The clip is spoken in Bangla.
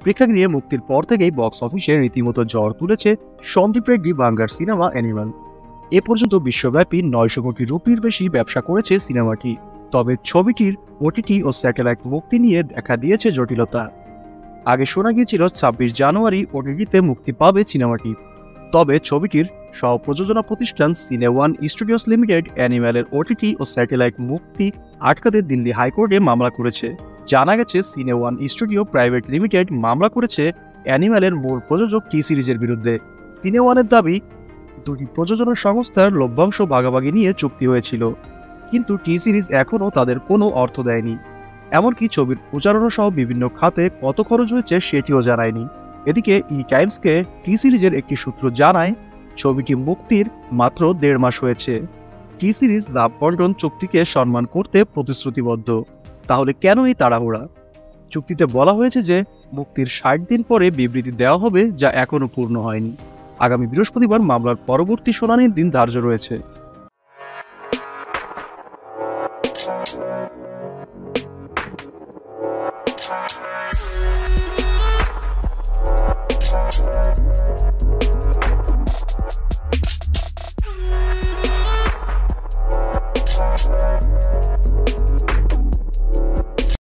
প্রেক্ষাগৃহে মুক্তির পর থেকেই বক্স অফিসে রীতিমতো ঝড় তুলেছে সন্দীপ রেড্ডি বাংলার সিনেমা অ্যানিমাল। এ পর্যন্ত বিশ্বব্যাপী 900 কোটি রুপির বেশি ব্যবসা করেছে সিনেমাটি। তবে ছবিটির ওটিটি ও স্যাটেলাইট মুক্তি নিয়ে দেখা দিয়েছে জটিলতা। আগে শোনা গিয়েছিল 26 জানুয়ারি ওটিটিতে মুক্তি পাবে সিনেমাটি। তবে ছবিটির সহ-প্রযোজনা প্রতিষ্ঠান সিনে ওয়ান স্টুডিওস লিমিটেড অ্যানিম্যালের ওটিটি ও স্যাটেলাইট মুক্তি আটকাতে দিল্লি হাইকোর্টে মামলা করেছে। জানা গেছে সিনে ওয়ান স্টুডিও প্রাইভেট লিমিটেড মামলা করেছে অ্যানিম্যালের মূল প্রযোজক টি সিরিজের বিরুদ্ধে। সিনে ওয়ানের দাবি, দুটি প্রযোজনা সংস্থার লভ্যাংশ ভাগাভাগি নিয়ে চুক্তি হয়েছিল, কিন্তু টি সিরিজ এখনও তাদের কোনো অর্থ দেয়নি। এমনকি ছবির প্রচারণা সহ বিভিন্ন খাতে কত খরচ হয়েছে সেটিও জানায়নি। এদিকে টাইমসকে টি সিরিজের একটি সূত্র জানায়, ছবিটি মুক্তির মাত্র 1.5 মাস হয়েছে। টি সিরিজ লাভ বন্টন চুক্তিকে সম্মান করতে প্রতিশ্রুতিবদ্ধ। তাহলে কেন এই তাড়াহুড়া? চুক্তিতে বলা হয়েছে যে মুক্তির 60 দিন পরে বিবৃতি দেওয়া হবে, যা এখনও পূর্ণ হয়নি। আগামী বৃহস্পতিবার মামলার পরবর্তী শুনানির দিন ধার্য রয়েছে।